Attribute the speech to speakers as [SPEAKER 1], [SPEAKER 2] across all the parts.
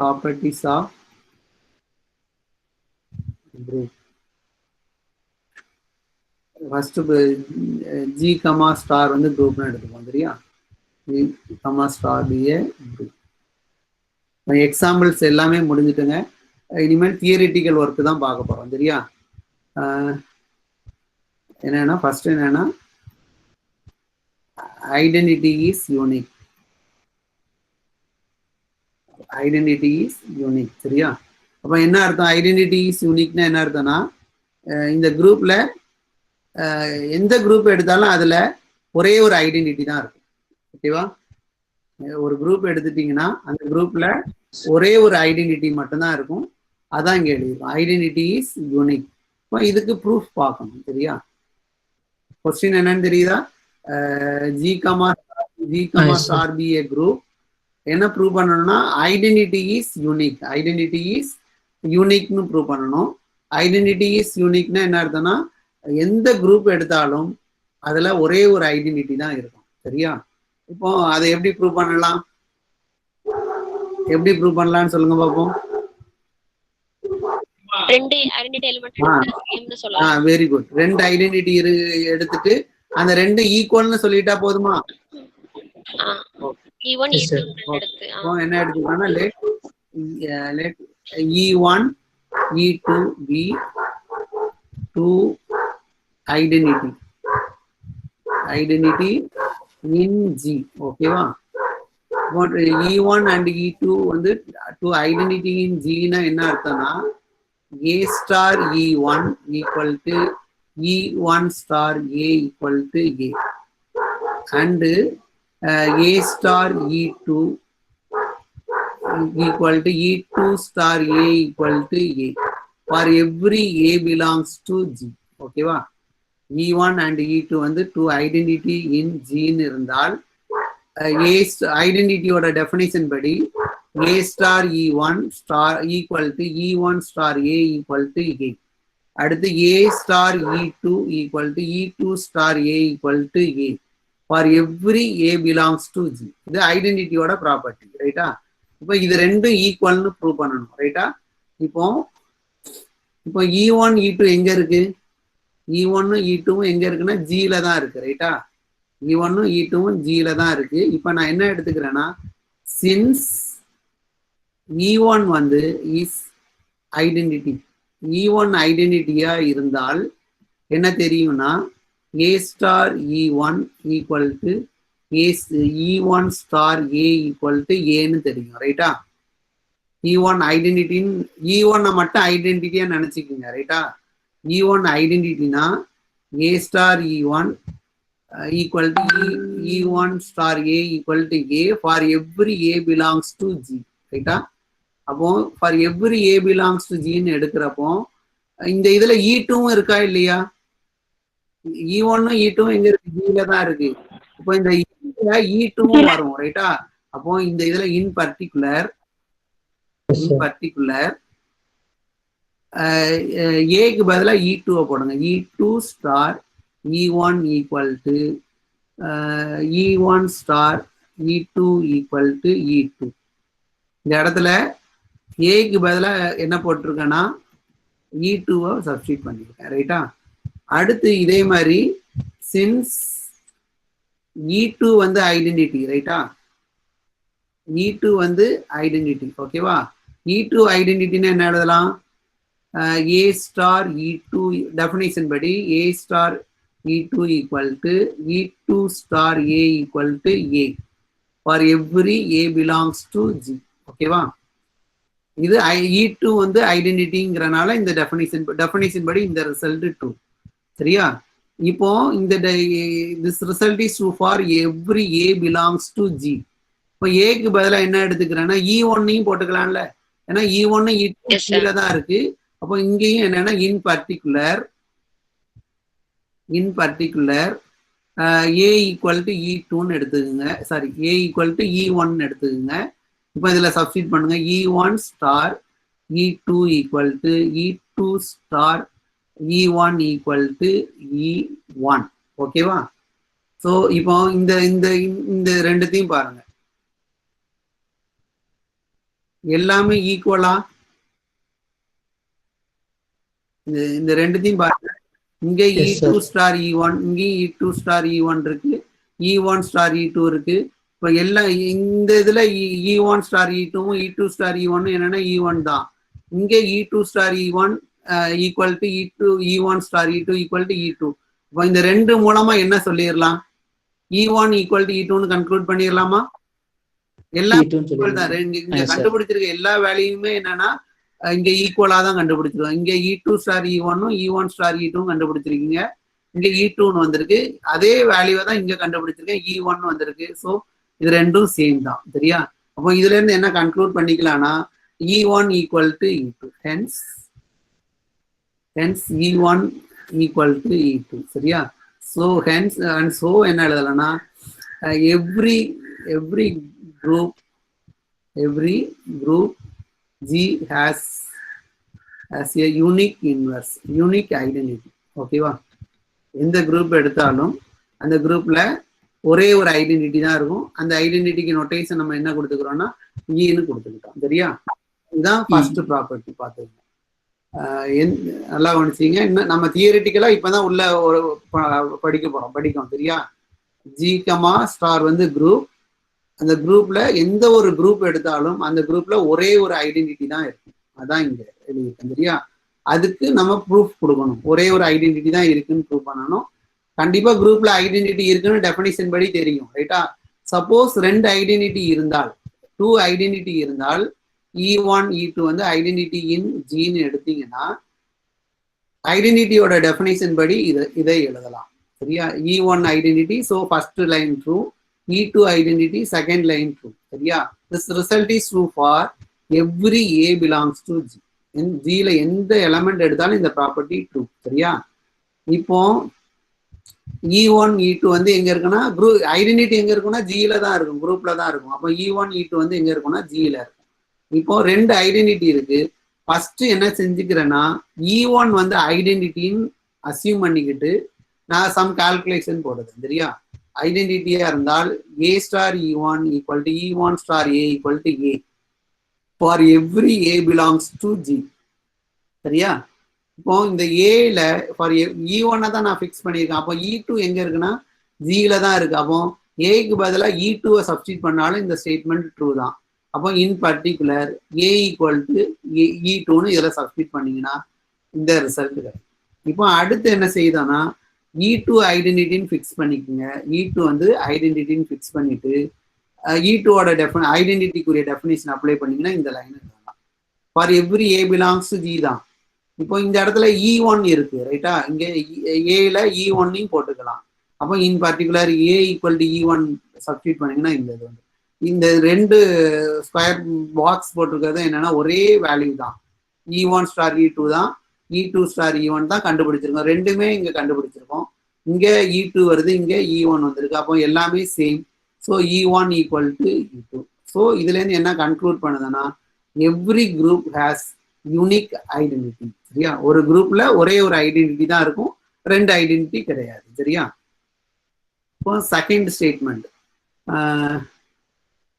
[SPEAKER 1] Properties of group. First G comma star வந்து குரூப்னு எடுத்துப்போம் சரியா. G comma star be a group. Examples எல்லாமே முடிஞ்சுட்டுங்க. இனிமேல் தியரிட்டிக்கல் ஒர்க் தான் பார்க்க போறோம் சரியா. என்னன்னா ஃபர்ஸ்ட் என்னன்னா identity is unique. Identity is unique சரியா. அப்போ என்ன அர்த்தம் ஐடென்டிட்டி இஸ் யூனிக்னா என்ன அர்த்தம்னா இந்த குரூப்ல எந்த குரூப் எடுத்தாலும் அதுல ஒரே ஒரு ஐடென்டிட்டி தான் இருக்கும் ஓகேவா. ஒரு குரூப் எடுத்துட்டீங்கன்னா அந்த குரூப்ல ஒரே ஒரு ஐடென்டிட்டி மட்டும்தான் இருக்கும். அதான் இங்க எழுதிருக்கும் ஐடென்டிட்டி இஸ் யூனிக். இப்போ இதுக்கு ப்ரூஃப் பார்க்கணும் சரியா. கொஸ்டின் என்னன்னு தெரியுதா. G comma star be a group என்ன ப்ரூவ் பண்ணணும்னா identity is unique. Identity is யூனிக்னு ப்ரூவ் பண்ணணும். ஐடென்டிட்டி இஸ் யூனிக்னா என்ன அர்த்தம்னா எந்த குரூப் எடுத்தாலும் அதுல ஒரே ஒரு ஐடென்டிட்டி தான் இருக்கும் சரியா. இப்போ அதை எப்படி ப்ரூவ் பண்ணலாம், எப்படி ப்ரூவ் பண்ணலாம்னு சொல்லுங்க பாப்போம். Very good. ரெண்டு ஐடென்டிட்டி எடுத்துட்டு அந்த ரெண்டு ஈக்குவல்னு சொல்லிட்டா போதுமா. என்ன எடுத்துக்கோன்னா let E1 E2 be two identity in G ஓகேவா. E1 and E2 வந்து two identity in G னா என்ன அர்த்தம்னா A star E1 equal to E1 star A equal to A and A star E2 equal to E2 star A equal to A for every A belongs to G ஓகேவா. E1 and E2 வந்து two identity in G ன்னு இருந்தால் ஐடென்டிட்டியோட definition படி A star E1 star equal to E1 star A equal to A. அடுத்து A star E2 equal to E2 star A equal to A for every A belongs to G. இது ஐடென்டிட்டியோட property ரைட்டா. இப்போ இது ரெண்டும் ஈக்குவல்னு prove பண்ணணும் ரைட்டா. இப்போ E1 E2 எங்க இருக்கு, E1 E2 எங்க இருக்குன்னா ஜில தான் இருக்கு ரைட்டா. E1 E2 ஜில தான் இருக்கு. இப்போ நான் என்ன எடுத்துக்கிறேன்னா சின்ஸ் E1 வந்து இஸ் ஐடென்டிட்டி, E1 ஐடென்டிட்டியா இருந்தால் என்ன தெரியும்னா A star E1 equal to E1 star A equal to Aன்னு தெரியும் ரைட்டா. E1 ஐடென்டிட்டி E1 மட்டும் ஐடென்டிட்டியா நினைச்சுக்கோங்க ரைட்டா. E1 ஐடென்டிட்டினா A star E1 equal to E1 star A equal to A for every A belongs to G ரைட்டா. அப்போ for every A belongs to G ன்னு எடுக்கிறப்போ இந்த இதுல E2வும் இருக்கா இல்லையா. E1 E2 எங்க இருக்கு ஜில தான் இருக்கு. இப்போ இந்த E2வும் வரும் ரைட்டா. அப்போ இந்த இதுல இன் பர்டிகுலர் ஏக்கு பதிலா E2 போடுங்க. E2 star E1 equal to E1 star E2 equal to E2. இந்த இடத்துல ஏக்கு பதிலா என்ன போட்டிருக்கேன்னா E2வை சப்ஸ்டிட் பண்ணிருக்கேன் ரைட்டா. அடுத்து இதே மாதிரி சின்ஸ் E2 வந்து ஐடென்டிட்டி ரைட்டா. E2 வந்து ஐடென்டிட்டி ஓகேவா. E2 ஐடென்டிட்டின்னு என்ன எழுதலாம் A ஸ்டார் E2 டெஃபினிஷன் படி A star E2 equal to E2 star A equal to A for every A belongs to G ஓகேவா. இது E2 வந்து ஐடென்டிட்டிங்கிறனால இந்த டெஃபினிஷன் படி இந்த ரிசல்ட் ட்ரூ சரியா. இப்போ இந்த this result is true for every A belongs to G. இப்போ ஏக்கு பதிலாக என்ன எடுத்துக்கிறேன்னா E1னையும் போட்டுக்கலாம்ல, ஏன்னா E1 E2 கீழே தான் இருக்கு. அப்போ இங்கேயும் என்னன்னா in particular A equal to E2ன்னு எடுத்துக்கோங்க, sorry A equal to E1 எடுத்துக்கோங்க. இப்போ இதில் சப்ஸ்டிட் பண்ணுங்க E1 star E2 equal to E2 star E1 equal to E1 ஓகேவா. ஸோ இப்போ இந்த இந்த இந்த ரெண்டுத்தையும் பாருங்க. எல்லாமே ஈக்குவலா? இந்த ரெண்டுத்தையும் பாருங்க. இங்க E2 ஸ்டார் E1, இங்கேயும் E2 ஸ்டார் E1 இருக்கு, E1 ஸ்டார் E2 இருக்கு. இப்போ எல்லாம் இந்த இதுல E1 star E2வும் E2 star E1 என்னன்னா E1 தான். இங்க E2 star E1 equal to E1 star E2 equal to E2. இப்போ இந்த ரெண்டு மூலமா என்ன சொல்லிடலாம்? E1 ஈக்குவல் டு E2ன்னு கன்க்ளூட் பண்ணிடலாமா? எல்லாம் ஈக்குவல் தான். இங்க கண்டுபிடிச்சிருக்க எல்லா வேல்யூமே என்னன்னா இங்க ஈக்குவலா தான் கண்டுபிடிச்சிருக்கோம். இங்க E2 ஸ்டார் E1ம் E1 ஸ்டார் E2வும் கண்டுபிடிச்சிருக்கீங்க. இங்க E2ன்னு வந்திருக்கு. அதே வேல்யூவை தான் இங்க கண்டுபிடிச்சிருக்கேன், E1 வந்திருக்கு. ஸோ இது ரெண்டும் சேம் தான். சரியா? அப்போ இதுல இருந்து என்ன கன்க்ளூட் பண்ணிக்கலாம்னா E1 equal to E2. Hence E1 equal to E2. சரியா? ஸோ ஹென்ஸ் அண்ட் ஸோ என்ன எழுதலைன்னா every group G has a unique inverse, unique identity. ஓகேவா? எந்த குரூப் எடுத்தாலும் அந்த குரூப்ல ஒரே ஒரு ஐடென்டிட்டி தான் இருக்கும். அந்த ஐடென்டிட்டிக்கு நோட்டேஷன் நம்ம என்ன கொடுத்துக்கிறோம்னா ஈன்னு கொடுத்துக்கிட்டோம். சரியா? இதுதான் ஃபர்ஸ்ட் ப்ராப்பர்ட்டி. பார்த்துக்கோங்க, நல்லா கவனிச்சிங்க. இன்னும் நம்ம தியரிட்டிக்கலா இப்பதான் உள்ள ஒரு படிக்கும். சரியா? G, ஸ்டார் வந்து குரூப். அந்த குரூப்ல எந்த ஒரு குரூப் எடுத்தாலும் அந்த குரூப்ல ஒரே ஒரு ஐடென்டிட்டி தான் இருக்கும். அதான் இங்க எழுதியிருக்கேன். சரியா? அதுக்கு நம்ம ப்ரூஃப் கொடுக்கணும். ஒரே ஒரு ஐடென்டிட்டி தான் இருக்குன்னு ப்ரூவ் பண்ணணும். கண்டிப்பா குரூப்ல ஐடென்டிட்டி இருக்குன்னு டெஃபினிஷன் படி தெரியும். ரைட்டா? சப்போஸ் ரெண்டு ஐடென்டிட்டி இருந்தால், 2 ஐடென்டிட்டி இருந்தால் E1 E2 வந்து ஐடென்டிட்டி இன் ஜின்னு எடுத்தீங்கன்னா ஐடென்டிட்டியோட டெஃபினிஷன் படி இதை எழுதலாம். சரியா? E1 identity, so first line true. E2 identity, second line true. சரியா? This result is true for every A belongs to G. G ல எந்த எலமெண்ட் எடுத்தாலும் இந்த ப்ராப்பர்ட்டி ட்ரூ. சரியா? இப்போ E1 E2 வந்து எங்க இருக்குன்னா குரூப் ஐடென்டிட்டி எங்க இருக்குன்னா Gல தான் இருக்கும், குரூப்ல தான் இருக்கும். அப்போ E1 E2 வந்து எங்க இருக்குன்னா Gல இருக்கும். இப்போ ரெண்டு ஐடென்டிட்டி இருக்கு. ஃபர்ஸ்ட் என்ன செஞ்சுக்கிறேன்னா E1 வந்து ஐடென்டிட்டின்னு அசியூம் பண்ணிக்கிட்டு நான் சம் கால்குலேஷன் போடுறது. சரியா? ஐடென்டிட்டியா இருந்தால் A star E1 equal to E1 star A equal to A for every A belongs to G. சரியா? இப்போ இந்த ஏல ஃபார் E1 தான் நான் ஃபிக்ஸ் பண்ணியிருக்கேன். அப்போ E2 எங்க இருக்குன்னா Gல தான் இருக்கு. அப்போ ஏக்கு பதிலாக E2 சப்ஸ்டிட் பண்ணாலும் இந்த ஸ்டேட்மெண்ட் ட்ரூ தான். அப்போ in particular A equal to E2ன்னு இதில் சப்ஸ்டிட் பண்ணீங்கன்னா இந்த ரிசல்ட் கிடைக்கும். இப்போ அடுத்து என்ன செய்யுதுன்னா E2 ஐடென்டிட்டின்னு ஃபிக்ஸ் பண்ணிக்கோங்க. E2 வந்து ஐடென்டிட்டின்னு ஃபிக்ஸ் பண்ணிட்டு E2ஓட ஐடென்டிட்டிக்குரிய டெஃபினிஷன் அப்ளை பண்ணீங்கன்னா இந்த லைன் எழுதலாம். For every A belongs to G தான். இப்போ இந்த இடத்துல E1 இருக்கு. ரைட்டா? இங்கே ஏல E1னையும் போட்டுக்கலாம். அப்போ in particular A equal to E1 substitute பண்ணீங்கன்னா இந்த இது வந்து இந்த ரெண்டு ஸ்கொயர் பாக்ஸ் போட்டிருக்கிறது என்னன்னா ஒரே வேல்யூ தான். E1 ஸ்டார் E2 தான், E2 ஸ்டார் E1 தான் கண்டுபிடிச்சிருக்கோம். ரெண்டுமே இங்க கண்டுபிடிச்சிருக்கோம். இங்க E2 வருது, இங்க E1 வந்திருக்கு. அப்போ எல்லாமே same. So E1 equal to E2. So இதுல இருந்து என்ன கன்க்ளூட் பண்ணுதுன்னா every group has unique identity. சரியா? ஒரு குரூப்ல ஒரே ஒரு ஐடென்டிட்டி தான் இருக்கும், ரெண்டு ஐடென்டிட்டி கிடையாது. சரியா? இப்போ second statement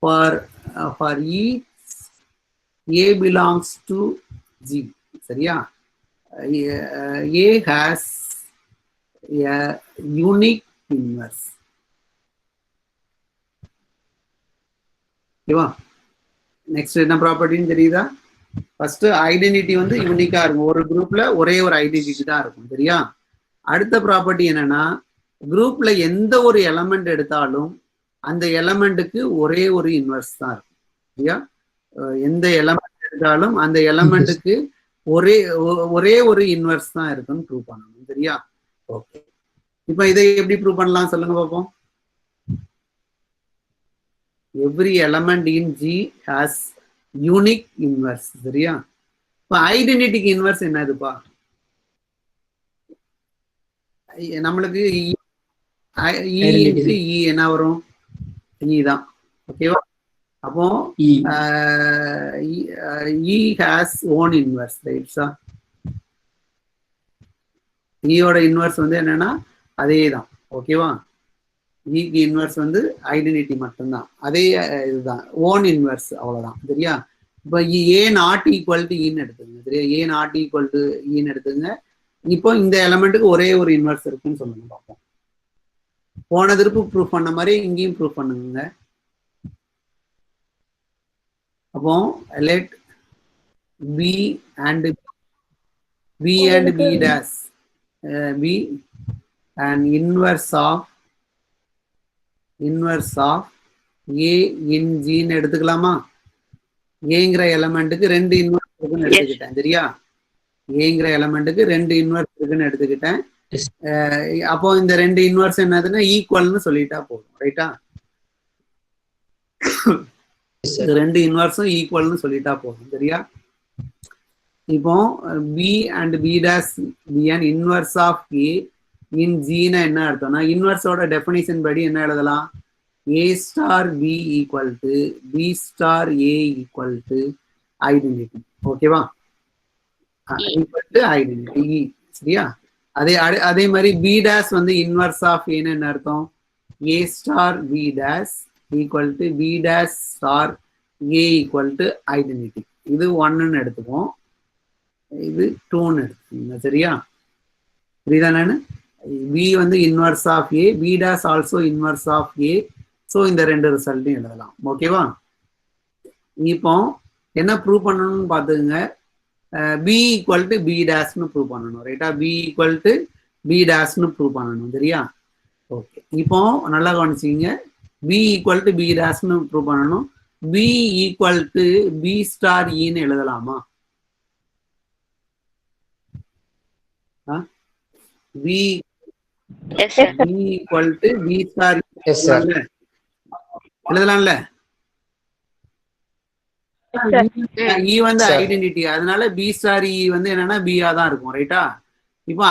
[SPEAKER 1] for each A belongs to G. சரியா? A has a unique inverse. ஓகேவா? நெக்ஸ்ட் என்ன ப்ராப்பர்ட்டின்னு தெரியுதா? ஃபர்ஸ்ட் ஐடென்டிட்டி வந்து யூனிக்கா இருக்கும். ஒரு குரூப்ல ஒரே ஒரு ஐடென்டிட்டி தான் இருக்கும். சரியா? அடுத்த ப்ராப்பர்ட்டி என்னன்னா குரூப்ல எந்த ஒரு எலமெண்ட் எடுத்தாலும் அந்த எலமெண்ட்டுக்கு ஒரே ஒரு இன்வெர்ஸ் தான் இருக்கும். சரியா? எந்த எலமெண்ட் எடுத்தாலும் அந்த எலமெண்ட்டுக்கு ஒரே ஒரு இன்வெர்ஸ் தான் இருக்குன்னு ப்ரூவ் பண்ணணும். சரியா? ஓகே. இப்போ இதை எப்படி ப்ரூவ் பண்ணலாம் சொல்லுங்க பார்ப்போம். Every element in G has unique inverse. சரியா? இப்போ ஐடென்டிட்டிக்கு இன்வெர்ஸ் என்னதுப்பா? நம்மளுக்கு E என்ன வரும்? E தான். ஓகேவா? அப்போ E ஹாஸ் ஓன் இன்வெர்ஸ். ரைட்ஸா? ஈயோட இன்வெர்ஸ் வந்து என்னன்னா அதே தான். ஓகேவா? ஈக்கு இன்வெர்ஸ் வந்து ஐடென்டிட்டி மட்டும்தான், அதே இதுதான், ஓன் இன்வெர்ஸ், அவ்வளவுதான். சரியா? இப்போ ஏ நாட் ஈக்குவல் டு ஈன்னு எடுத்துங்க சரியா, ஏ நாட் ஈக்குவல் டு ஈன்னு எடுத்துங்க. இப்போ இந்த எலமெண்ட்டுக்கு ஒரே ஒரு இன்வெர்ஸ் இருக்குன்னு சொல்லுங்க பார்ப்போம். போன திருப்பு ப்ரூஃப் பண்ண மாதிரி இங்கேயும் ப்ரூஃப் பண்ணுங்க. அப்போ let b and b dash be an inverse of a in g ன்னு எடுத்துக்கலாமா? ஏங்கிற எலமெண்ட்டுக்கு ரெண்டு இன்வெர்ஸ் இருக்குன்னு எடுத்துக்கிட்டேன் சரியா, ஏங்கிற எலமெண்ட்டுக்கு ரெண்டு இன்வெர்ஸ் இருக்குன்னு எடுத்துக்கிட்டேன். அப்போ இந்த ரெண்டு இன்வெர்ஸ் என்னதுன்னா ஈக்குவல்னு சொல்லிட்டா போதும் ரைட்டா, ரெண்டு இன்வெர்ஸும் ஈக்குவல்னு சொல்லிட்டா போதும் சரியா. இப்போ b and b dash be an inverse of a in g னா என்ன அர்த்தம்னா, இன்வெர்ஸோட டெஃபினிஷன் படி என்ன எழுதலாம், a star b equal to b star a equal to identity. ஓகேவா, ஈக்குவல் டு ஐடென்டிட்டி சரியா. அதே மாதிரி b dash வந்து இன்வெர்ஸ் ஆஃப் a ன்னு என்ன அர்த்தம், a star b dash equal to b dash star a equal to identity. இது 1ன்னு எடுத்துப்போம், இது 2ன்னு எடுத்துக்கோங்க சரியா. புரியுதானு, b வந்து inverse of a, b dash also inverse of a. So இந்த ரெண்டு ரிசல்ட்டையும் எழுதலாம் ஓகேவா. இப்போ என்ன ப்ரூவ் பண்ணணும்னு பார்த்துக்குங்க, b ஈக்குவல் டு b டேஷ்னு ப்ரூவ் பண்ணணும் ரைட்டா, b ஈக்குவல் டு b டேஷ்னு ப்ரூவ் பண்ணணும் சரியா. ஓகே, இப்போ நல்லா கவனிச்சிங்க, b ஈக்குவல் டு b டேஷ்னு ப்ரூவ் பண்ணணும். b equal to b star ஈன்னு எழுதலாமா? b equal to b star எழுதலாம்ல, e வந்து ஐடென்டிட்டி, அதனால b ஸ்டார் e வந்து என்னன்னா b ஆ தான் இருக்கும் ரைட்டா. இப்போ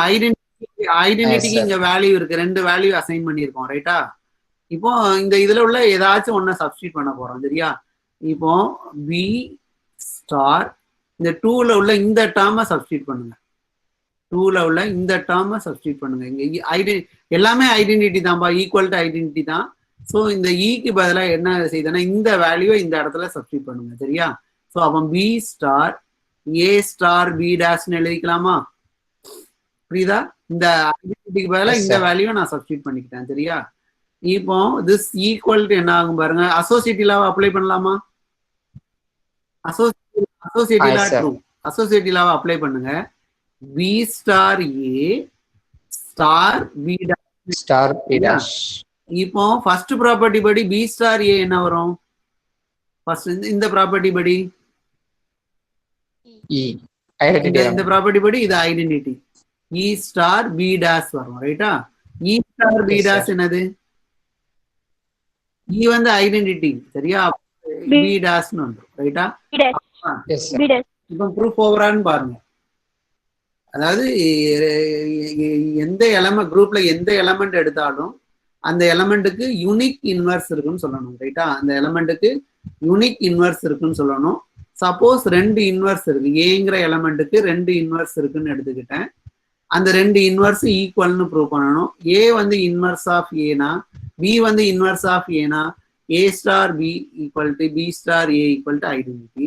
[SPEAKER 1] ஐடென்டிட்டிக்கு இங்க வேல்யூ இருக்கு, ரெண்டு வேல்யூ அசைன் பண்ணியிருக்கோம் ரைட்டா. இப்போ இந்த இதுல உள்ள ஏதாச்சும் ஒன்ன சப்ஸ்டிட் பண்ண போறோம் சரியா. இப்போ b ஸ்டார் இந்த 2ல உள்ள இந்த டேர்மை சப்ஸ்டிட் பண்ணுங்க, 2ல உள்ள இந்த டேர்மை சப்ஸ்டிட் பண்ணுங்க. இங்க எல்லாமே ஐடென்டிட்டி தான்பா, ஈக்குவல் டு ஐடென்டிட்டி தான். ஸோ இந்த ஈக்கு பதிலாக என்ன செய்யுதுன்னா இந்த வேல்யூவை இந்த இடத்துல சப்ஸ்டிட் பண்ணுங்க சரியா. ஸோ அப்போ B star A star B டேஷ்னு எழுதிக்கலாமா? புரியுதா, இந்த ஐடென்டிட்டிக்கு பதிலாக இந்த வேல்யூவை நான் சப்ஸ்டிட் பண்ணிக்கிட்டேன் சரியா. இப்போ திஸ் ஈக்குவல் டு என்ன ஆகும் பாருங்க, அசோசியேட்டிவ் லாவை அப்ளை பண்ணலாமா? அசோசியேட்டிவ் லா ட்ரூ, அசோசியேட்டிவ் லாவை அப்ளை பண்ணுங்க. B star A star B star B dash. இப்போ ஃபர்ஸ்ட் ப்ராப்பர்ட்டி படி பி ஸ்டார் ஏ என்ன வரும், ஃபர்ஸ்ட் இந்த ப்ராப்பர்ட்டி படி இந்த ப்ராப்பர்ட்டி படி இது ஐடென்டிட்டி, இ ஸ்டார் பி டேஷ் வரும் ரைட்டா. இ ஸ்டார் பி டேஷ் என்னது, இ வந்து ஐடென்டிட்டி சரியா, பி டேஷ்னு வந்துரும் ரைட்டா. இப்போ ப்ரூஃப் ஓவரான்னு பாருங்க, அதாவது எந்த எலமெண்ட் குரூப்ல எந்த எலமெண்ட் எடுத்தாலும் அந்த எலமெண்ட்டுக்கு யூனிக் இன்வெர்ஸ் இருக்குன்னு சொல்லணும் ரைட்டா. அந்த எலமெண்ட்டுக்கு யூனிக் இன்வெர்ஸ் இருக்குன்னு சொல்லணும். சப்போஸ் ரெண்டு இன்வெர்ஸ் இருக்கு, ஏங்கிற எலமெண்ட்டுக்கு ரெண்டு இன்வெர்ஸ் இருக்குன்னு எடுத்துக்கிட்டேன், அந்த ரெண்டு இன்வெர்ஸ் ஈக்குவல்னு ப்ரூவ் பண்ணணும். ஏ வந்து இன்வெர்ஸ் ஆஃப் ஏனா, பி வந்து இன்வெர்ஸ் ஆஃப் ஏனா, A star B equal to B star A equal to identity.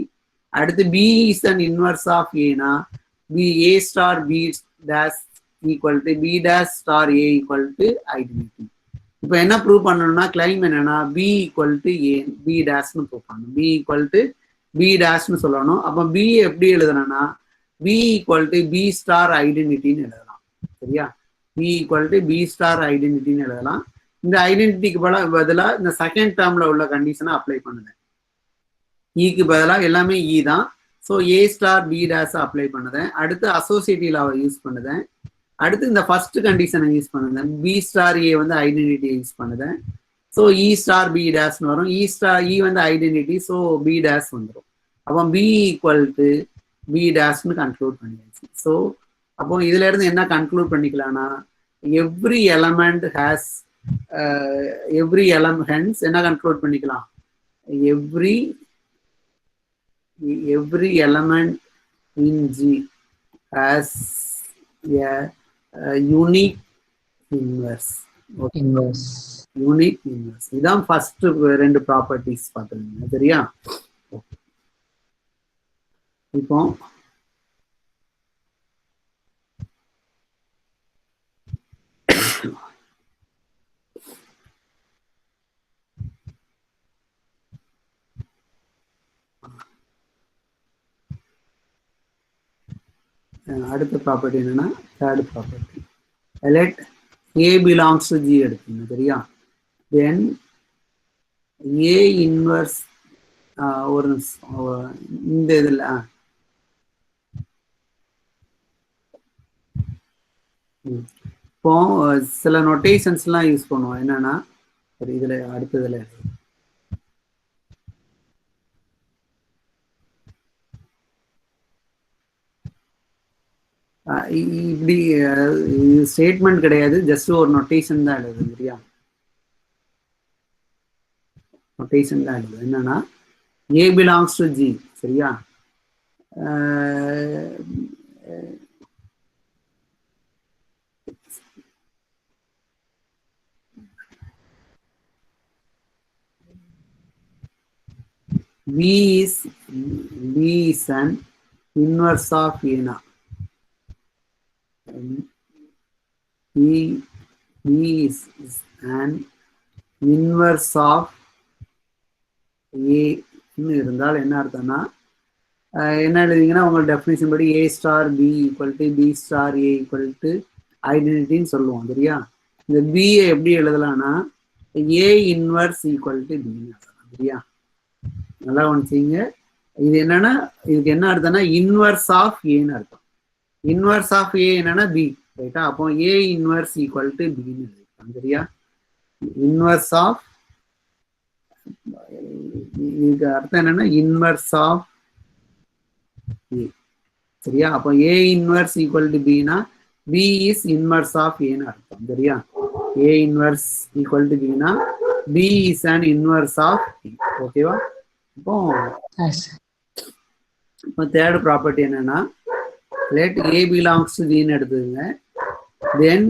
[SPEAKER 1] அடுத்து B is an inverse of ஏனா, B A star B dash equal to B dash star A equal to identity. இப்போ என்ன prove பண்ணணும்னா claim என்னன்னா B equal to A B டேஷ்னு prove பண்ணணும், B equal to B டேஷ்னு சொல்லணும். அப்போ பி எப்படி எழுதணும்னா B equal to B star ஐடென்டிட்டின்னு எழுதலாம் சரியா. B equal to B star ஐடென்டிட்டின்னு எழுதலாம். இந்த ஐடென்டிட்டிக்கு பதிலாக இந்த செகண்ட் டேர்ம்ல உள்ள கண்டிஷனை அப்ளை பண்ணுங்க. ஈக்கு பதிலாக எல்லாமே இ தான். ஸோ ஏ ஸ்டார் பி டேஷ் அப்ளை பண்ணுதேன். அடுத்து அசோசியேட்டிவ் லாவை யூஸ் பண்ணுதேன். அடுத்து இந்த ஃபர்ஸ்ட் கண்டிஷனை யூஸ் பண்ணுதேன், பி ஸ்டார் ஏ வந்து ஐடென்டிட்டியை யூஸ் பண்ணுதேன். ஸோ இ ஸ்டார் பி டேஷ்னு வரும், இ ஸ்டார் இ வந்து ஐடென்டிட்டி, ஸோ பி டேஷ் வந்துடும். அப்போ பி ஈக்குவல் டு பி டேஷ்னு கன்க்ளூட் பண்ணியாச்சு. ஸோ அப்போ இதுல இருந்து என்ன கன்க்ளூட் பண்ணிக்கலாம்னா எவ்ரி எலமெண்ட் ஹேஸ் ஹென்ஸ் என்ன கன்க்ளூட் பண்ணிக்கலாம், every element in G has a unique inverse. Okay. Unique inverse. இதான் ஃபர்ஸ்ட் ரெண்டு ப்ராப்பர்ட்டிஸ் பார்த்துருங்க சரியா. இப்போ அடுத்த ப்ராப்பர்ட்டி என்னன்னா third property. let A belongs to G எடுத்துங்க சரியா. then A inverse ஒரு இந்த இதில் இப்போ சில நொட்டேஷன்ஸ்லாம் யூஸ் பண்ணுவோம். என்னன்னா இதில் அடுத்ததில் இப்படி ஸ்டேட்மெண்ட் கிடையாது, ஜஸ்ட் ஒரு நொட்டேஷன் தான் எழுதுது சரியா. நொட்டேஷன் தான் எழுதுது. என்னன்னா A belongs to G சரியா. V is an inverse of A na. V is an inverse of A இருந்தால் என்ன அர்த்தம்னா என்ன எழுதிங்கன்னா உங்க டெஃபினிஷன் படி A star B equal to B star A equal to ஐடென்டிட்டின்னு சொல்லுவோம் சரியா. இந்த B எப்படி எழுதலாம்னா A inverse equal to B சரியா. நல்லா கவனிச்சிங்க. இது என்னன்னா இதுக்கு என்ன அர்த்தம்னா இன்வர்ஸ் ஆஃப் ஏன்னு அர்த்தம். இன்வர்ஸ் ஆஃப் ஏ என்னன்னா பி ரைட்டா. அப்போ ஏ இன்வர்ஸ் ஈக்குவல் டு பின்னு எழுதிருக்காங்க சரியா. இன்வர்ஸ் ஆஃப் இதுக்கு அர்த்தம் என்னன்னா இன்வர்ஸ் ஆஃப் ஏ சரியா. அப்போ ஏ இன்வர்ஸ் ஈக்குவல் டு பின்னா பி இஸ் இன்வர்ஸ் ஆஃப் ஏன்னு அர்த்தம் சரியா. ஏ இன்வர்ஸ் ஈக்குவல் டு பின்னா B is an inverse of A. ஓகேவா. இப்போ தேர்ட் ப்ராப்பர்ட்டி என்னன்னா let A belongs to B ன்னு எடுத்துங்க. then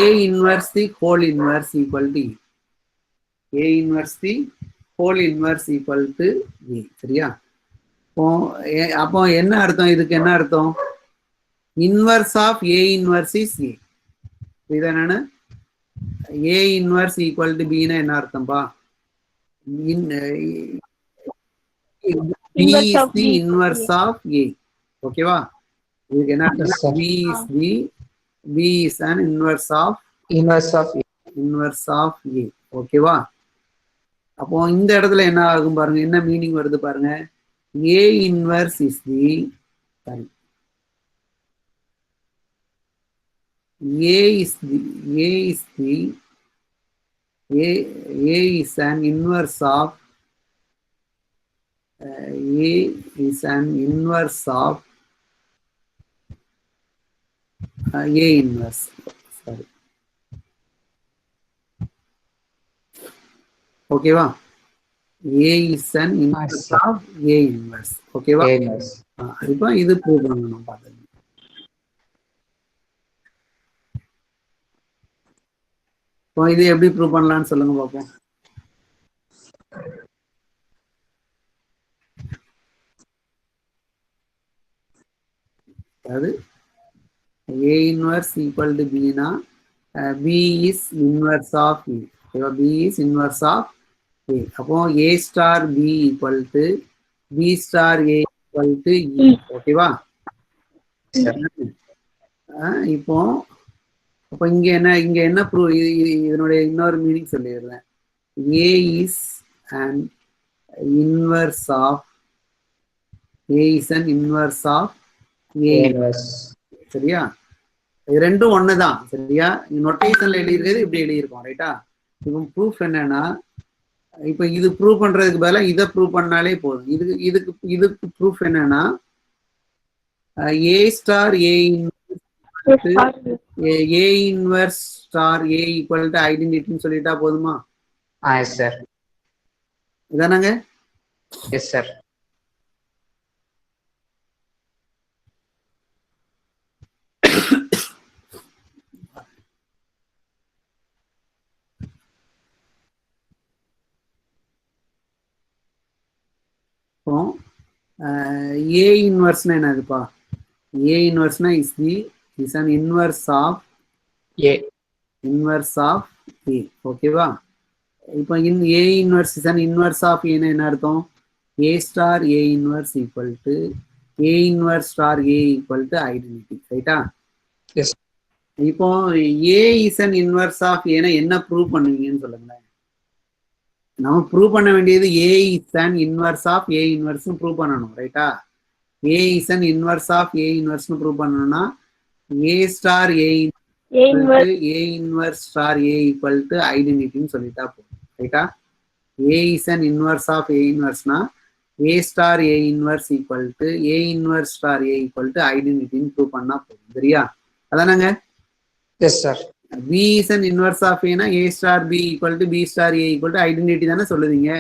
[SPEAKER 1] A inverse the whole inverse equal to E. A inverse the whole inverse equal to E சரியா. அப்போ என்ன அர்த்தம், இதுக்கு என்ன அர்த்தம், inverse of A inverse is A. இது என்னன்னு A inverse equal to B னா என்ன அர்த்தம்பா, B is the inverse of A. ஓகேவா. இதுக்கு என்ன அர்த்தம், B is an inverse of A. ஓகேவா. அப்போ இந்த இடத்துல என்ன ஆகும் பாருங்க, என்ன மீனிங் வருது பாருங்க. A inverse is the sorry A is an inverse of A is an inverse of A inverse. Sorry. ஓகேவா. A is an inverse of A inverse. ஓகேவா. இப்போ இது ப்ரூவ் பண்ணணும் பாருங்க. இப்போ இது எப்படி ப்ரூவ் பண்ணலாம்னு சொல்லுங்க பார்ப்போம். அதாவது A inverse equal to B னா B is inverse of A. ஓகேவா. B is inverse of A. அப்போ A star B equal to B star A equal to E. ஓகேவா. இப்போ அப்போ இங்க என்ன ப்ரூவ், இதனுடைய இன்னொரு மீனிங் சொல்லிடுறேன். A is an inverse of A சரியா. இது ரெண்டும் ஒண்ணுதான் சரியா. நொட்டேஷன்ல எழுதிருக்கிறது இப்படி எழுதியிருக்கோம் ரைட்டா. இப்போ ப்ரூஃப் என்னன்னா, இப்போ இது ப்ரூவ் பண்றதுக்கு பதிலாக இதை ப்ரூவ் பண்ணாலே போதும். இதுக்கு ப்ரூஃப் என்னன்னா A star A inverse star A equal to ஐடென்டிட்டின்னு சொல்லிட்டா போதுமா. இதானாங்க.
[SPEAKER 2] Yes sir.
[SPEAKER 1] ஏ இன்வர்ஸ்னா என்னதுப்பா? ஏ இன்வர்ஸ்னா is an inverse of
[SPEAKER 2] A.
[SPEAKER 1] ஓகேவா? இப்போ A inverse is an inverse of ஏன்னு என்ன அர்த்தம்? A star A inverse equal to A inverse star A equal to identity, ரைட்டா?
[SPEAKER 2] எஸ்.
[SPEAKER 1] இப்போ A is an inverse of ஏன்னா என்ன ப்ரூவ் பண்ணுவீங்கன்னு சொல்லுங்களேன். நம்ம ப்ரூவ் பண்ண வேண்டியது A is an inverse of A inverse prove பண்ணணும், ரைட்டா? A is an inverse of A inverse prove பண்ணணும்னா A star A inverse star A equal to ஐடென்டிட்டின்னு சொல்லிட்டா போதும், ரைட்டா? A is an inverse of A இன்வர்ஸ்னா A star A inverse equal to A inverse star A equal to ஐடென்டிட்டின்னு prove பண்ணா போதும், சரியா? அதானங்க?
[SPEAKER 2] Yes sir.
[SPEAKER 1] B is an inverse of A னா A star B equal to B star A equal to identity தானே சொல்லுவீங்க.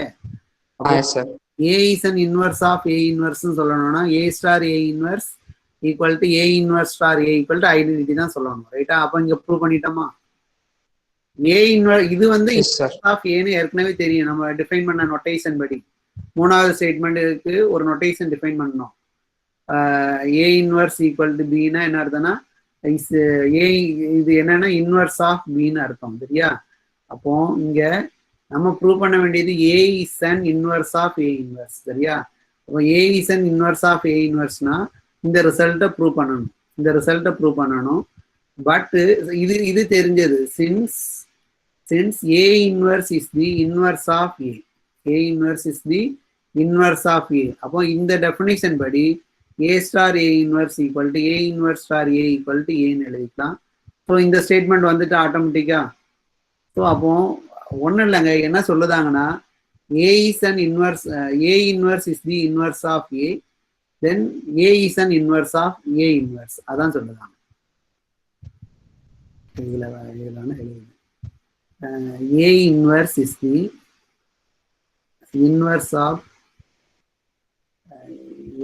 [SPEAKER 2] Sir.
[SPEAKER 1] A is an inverse of A inverse சொல்லணும்னா A star A inverse equal to A inverse star A equal to identity தான் சொல்லணும், ரைட்டா? அப்ப இங்க prove பண்ணிட்டோமா? A inverse இது வந்து inverse of A ன்னு ஏற்கனவே தெரியும், நம்ம டிஃபைன் பண்ண நோட்டேஷன் படி. மூணாவது ஸ்டேட்மெண்ட்டுக்கு ஒரு நோட்டேஷன் டிஃபைன் பண்ணோம். A inverse equal to B னா என்ன அர்த்தம்னா ஏ இது என்னன்னா இன்வர்ஸ் ஆஃப் பின்னு அர்த்தம், சரியா? அப்போ இங்க நம்ம ப்ரூவ் பண்ண வேண்டியது A is an inverse of A inverse, சரியா? அப்போ A is an inverse of A இன்வர்ஸ்னா இந்த ரிசல்ட்டை ப்ரூவ் பண்ணணும். பட் இது தெரிஞ்சது, since A inverse is the inverse of A inverse is the inverse of A. அப்போ இந்த டெஃபினிஷன் படி A star A inverse equal to A inverse star A equal to A ன்னு எழுதிக்கலாம். ஸோ இந்த statement வந்துட்டு ஆட்டோமேட்டிக்கா. ஸோ அப்போ ஒன்றும் இல்லைங்க, என்ன சொல்லுதாங்கன்னா A is an inverse, A inverse is the inverse of A, then A is an inverse of A inverse. அதான் சொல்லுதாங்க. A inverse is the inverse of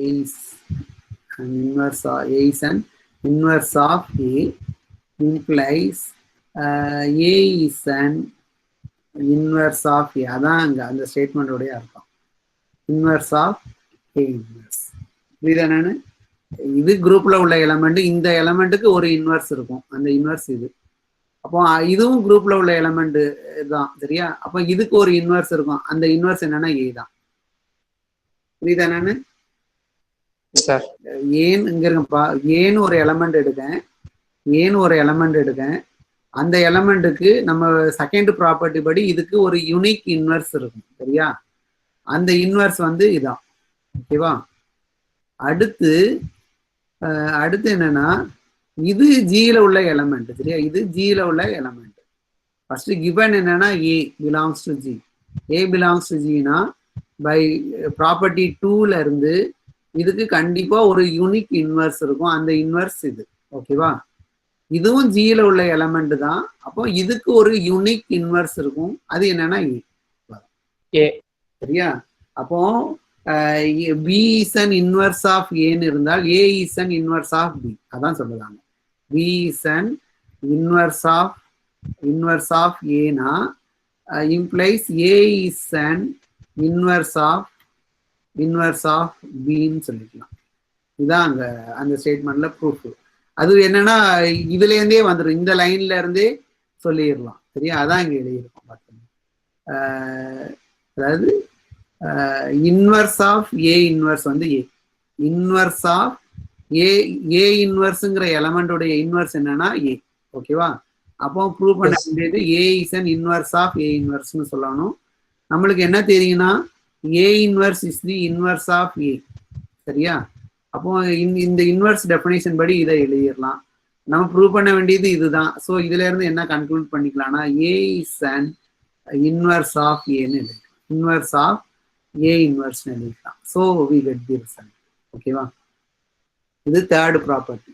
[SPEAKER 1] A is an inverse of A implies A is an inverse of A. அதான் அங்க அந்த statement உடைய அர்த்தம், inverse of A inverse. புரியுதானு? இது குரூப்ல உள்ள element, இந்த எலமெண்ட்டுக்கு ஒரு இன்வர்ஸ் இருக்கும், அந்த இன்வர்ஸ் இது. அப்போ இதுவும் குரூப்ல உள்ள எலமெண்ட் தான், சரியா? அப்போ இதுக்கு ஒரு இன்வர்ஸ் இருக்கும், அந்த இன்வர்ஸ் என்னன்னா A தான். புரியுதானு? ஏன் இங்க இருக்கப்பா, ஏன்னு ஒரு எலமெண்ட் எடுக்கேன், அந்த எலமெண்ட்டுக்கு நம்ம செகண்ட் ப்ராப்பர்ட்டி படி இதுக்கு ஒரு யூனிக் இன்வர்ஸ் இருக்கும், சரியா? அந்த இன்வர்ஸ் வந்து இதான், ஓகேவா? அடுத்து என்னன்னா இது ஜியில உள்ள எலமெண்ட், சரியா? இது ஜியில உள்ள எலமெண்ட். ஃபர்ஸ்ட் கிவன் என்னன்னா A belongs to G. A belongs to Gனா பை ப்ராப்பர்ட்டி 2ல இருந்து இதுக்கு கண்டிப்பா ஒரு யூனிக் இன்வர்ஸ் இருக்கும், அந்த இன்வர்ஸ் இது, ஓகேவா? இதுவும் ஜியில உள்ள எலமெண்ட் தான். அப்போ இதுக்கு ஒரு யூனிக் இன்வர்ஸ் இருக்கும், அது என்னன்னா A, சரியா? அப்போ B is an inverse of Aன்னு இருந்தால் A is an inverse of B, அதான் சொல்லுவாங்க. B is an inverse of Aனா implies A is an inverse of Bன்னு சொல்லிக்கலாம். இதுதான் அங்க அந்த ஸ்டேட்மெண்ட்ல ப்ரூஃப். அது என்னன்னா இதுல இருந்தே வந்துடும், இந்த லைன்ல இருந்தே சொல்லிடலாம், சரியா? அதான் இங்க எழுதியிருக்கோம் பார்த்தீங்க. அதாவது இன்வர்ஸ் ஆஃப் ஏ இன்வர்ஸ் வந்து ஏ இன்வர்ஸ் ஆஃப் ஏ இன்வர்ஸ்ங்கிற எலமெண்டோடைய இன்வர்ஸ் என்னன்னா ஏ, ஓகேவா? அப்போ ப்ரூவ் பண்ண வேண்டியது A is an inverse of A இன்வர்ஸ்னு சொல்லணும். நம்மளுக்கு என்ன தெரியும்னா A inverse is the inverse of A, சரியா? அப்போ இந்த இன்வர்ஸ் டெஃபினேஷன் படி இதை எழுதிடலாம். நம்ம ப்ரூவ் பண்ண வேண்டியது இதுதான். ஸோ இதுல இருந்து என்ன கன்க்ளூட் பண்ணிக்கலாம்னா A is an inverse of ஏன்னு எழுதிக்கலாம், இன்வர்ஸ் ஆஃப் ஏ இன்வர்ஸ்னு எழுதிக்கலாம். So we get the result, ஓகேவா? இது தேர்ட் ப்ராப்பர்ட்டி.